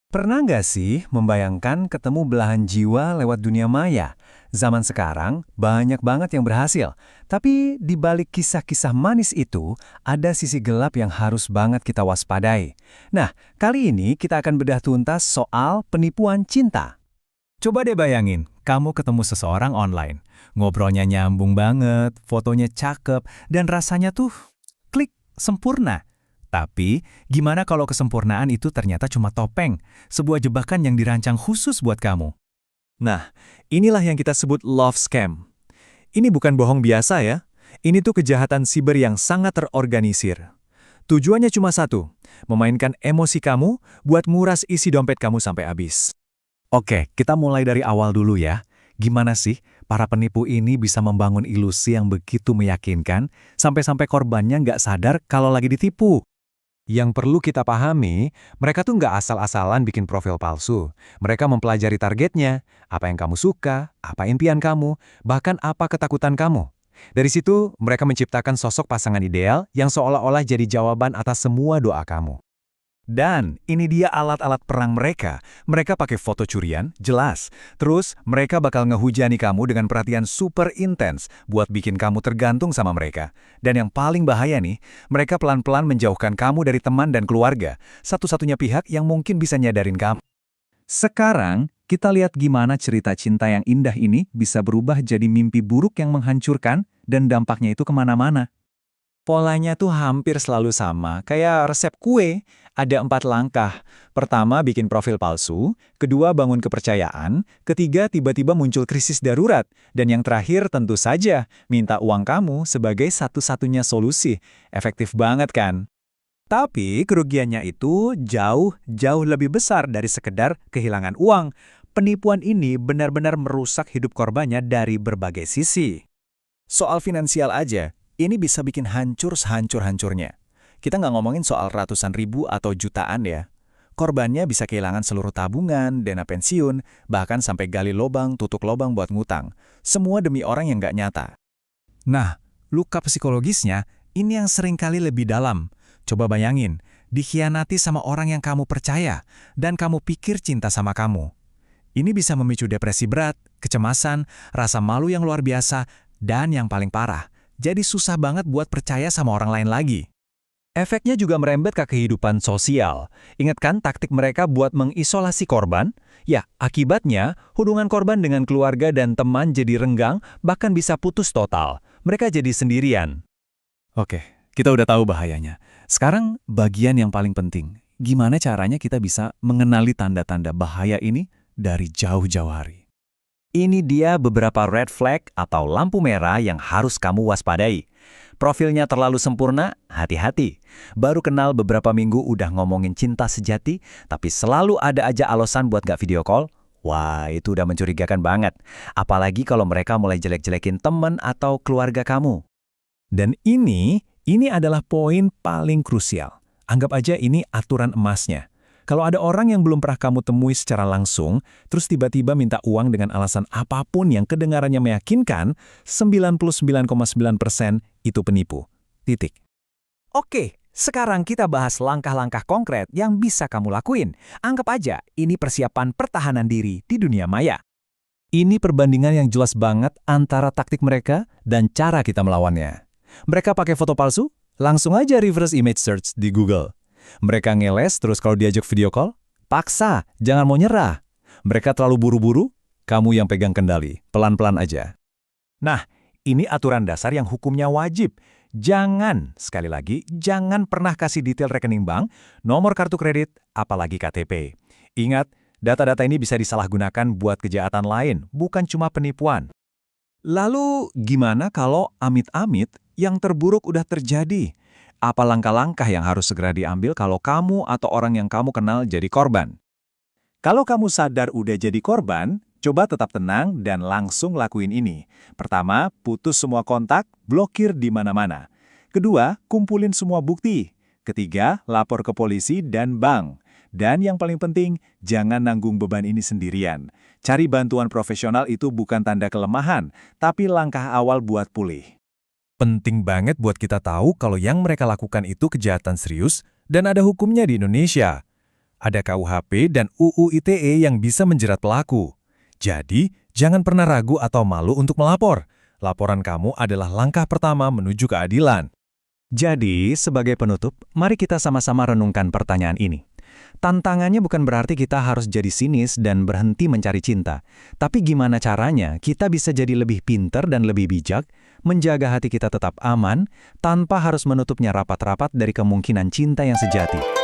Pernah nggak sih membayangkan ketemu belahan jiwa lewat dunia maya? Zaman sekarang banyak banget yang berhasil, tapi di balik kisah-kisah manis itu ada sisi gelap yang harus banget kita waspadai. Nah, kali ini kita akan bedah tuntas soal penipuan cinta. Coba deh bayangin, kamu ketemu seseorang online. Ngobrolnya nyambung banget, fotonya cakep, dan rasanya tuh klik, sempurna. Tapi, gimana kalau kesempurnaan itu ternyata cuma topeng, sebuah jebakan yang dirancang khusus buat kamu? Nah, inilah yang kita sebut love scam. Ini bukan bohong biasa ya. Ini tuh kejahatan siber yang sangat terorganisir. Tujuannya cuma satu, memainkan emosi kamu buat nguras isi dompet kamu sampai habis. Oke, kita mulai dari awal dulu ya. Gimana sih para penipu ini bisa membangun ilusi yang begitu meyakinkan sampai-sampai korbannya nggak sadar kalau lagi ditipu? Yang perlu kita pahami, mereka tuh nggak asal-asalan bikin profil palsu. Mereka mempelajari targetnya, apa yang kamu suka, apa impian kamu, bahkan apa ketakutan kamu. Dari situ, mereka menciptakan sosok pasangan ideal yang seolah-olah jadi jawaban atas semua doa kamu. Dan ini dia alat-alat perang mereka. Mereka pakai foto curian, jelas. Terus mereka bakal ngehujani kamu dengan perhatian super intens buat bikin kamu tergantung sama mereka. Dan yang paling bahaya nih, mereka pelan-pelan menjauhkan kamu dari teman dan keluarga. Satu-satunya pihak yang mungkin bisa nyadarin kamu. Sekarang, kita lihat gimana cerita cinta yang indah ini bisa berubah jadi mimpi buruk yang menghancurkan dan dampaknya itu kemana-mana. Polanya tuh hampir selalu sama, kayak resep kue. Ada 4 langkah. Pertama, bikin profil palsu. Kedua, bangun kepercayaan. Ketiga, tiba-tiba muncul krisis darurat. Dan yang terakhir, tentu saja, minta uang kamu sebagai satu-satunya solusi. Efektif banget kan? Tapi kerugiannya itu jauh lebih besar dari sekedar kehilangan uang. Penipuan ini benar-benar merusak hidup korbannya dari berbagai sisi. Soal finansial aja, ini bisa bikin hancur sehancur-hancurnya. Kita nggak ngomongin soal ratusan ribu atau jutaan ya. Korbannya bisa kehilangan seluruh tabungan, dana pensiun, bahkan sampai gali lobang, tutup lobang buat ngutang. Semua demi orang yang nggak nyata. Nah, luka psikologisnya ini yang seringkali lebih dalam. Coba bayangin, dikhianati sama orang yang kamu percaya, dan kamu pikir cinta sama kamu. Ini bisa memicu depresi berat, kecemasan, rasa malu yang luar biasa, dan yang paling parah, jadi susah banget buat percaya sama orang lain lagi. Efeknya juga merembet ke kehidupan sosial. Ingat kan taktik mereka buat mengisolasi korban? Ya, akibatnya hubungan korban dengan keluarga dan teman jadi renggang, bahkan bisa putus total. Mereka jadi sendirian. Oke, kita udah tahu bahayanya. Sekarang bagian yang paling penting. Gimana caranya kita bisa mengenali tanda-tanda bahaya ini dari jauh-jauh hari? Ini dia beberapa red flag atau lampu merah yang harus kamu waspadai. Profilnya terlalu sempurna, hati-hati. Baru kenal beberapa minggu udah ngomongin cinta sejati, tapi selalu ada aja alasan buat gak video call. Wah, itu udah mencurigakan banget. Apalagi kalau mereka mulai jelek-jelekin teman atau keluarga kamu. Dan ini adalah poin paling krusial. Anggap aja ini aturan emasnya. Kalau ada orang yang belum pernah kamu temui secara langsung, terus tiba-tiba minta uang dengan alasan apapun yang kedengarannya meyakinkan, 99,9% itu penipu. Titik. Oke, sekarang kita bahas langkah-langkah konkret yang bisa kamu lakuin. Anggap aja ini persiapan pertahanan diri di dunia maya. Ini perbandingan yang jelas banget antara taktik mereka dan cara kita melawannya. Mereka pakai foto palsu? Langsung aja reverse image search di Google. Mereka ngeles terus kalau diajak video call? Paksa, jangan mau nyerah. Mereka terlalu buru-buru? Kamu yang pegang kendali, pelan-pelan aja. Nah, ini aturan dasar yang hukumnya wajib. Jangan, sekali lagi, jangan pernah kasih detail rekening bank, nomor kartu kredit, apalagi KTP. Ingat, data-data ini bisa disalahgunakan buat kejahatan lain, bukan cuma penipuan. Lalu, gimana kalau amit-amit yang terburuk udah terjadi? Apa langkah-langkah yang harus segera diambil kalau kamu atau orang yang kamu kenal jadi korban? Kalau kamu sadar udah jadi korban, coba tetap tenang dan langsung lakuin ini. Pertama, putus semua kontak, blokir di mana-mana. Kedua, kumpulin semua bukti. Ketiga, lapor ke polisi dan bank. Dan yang paling penting, jangan nanggung beban ini sendirian. Cari bantuan profesional itu bukan tanda kelemahan, tapi langkah awal buat pulih. Penting banget buat kita tahu kalau yang mereka lakukan itu kejahatan serius dan ada hukumnya di Indonesia. Ada KUHP dan UU ITE yang bisa menjerat pelaku. Jadi, jangan pernah ragu atau malu untuk melapor. Laporan kamu adalah langkah pertama menuju keadilan. Jadi, sebagai penutup, mari kita sama-sama renungkan pertanyaan ini. Tantangannya bukan berarti kita harus jadi sinis dan berhenti mencari cinta. Tapi gimana caranya kita bisa jadi lebih pinter dan lebih bijak, menjaga hati kita tetap aman, tanpa harus menutupnya rapat-rapat dari kemungkinan cinta yang sejati.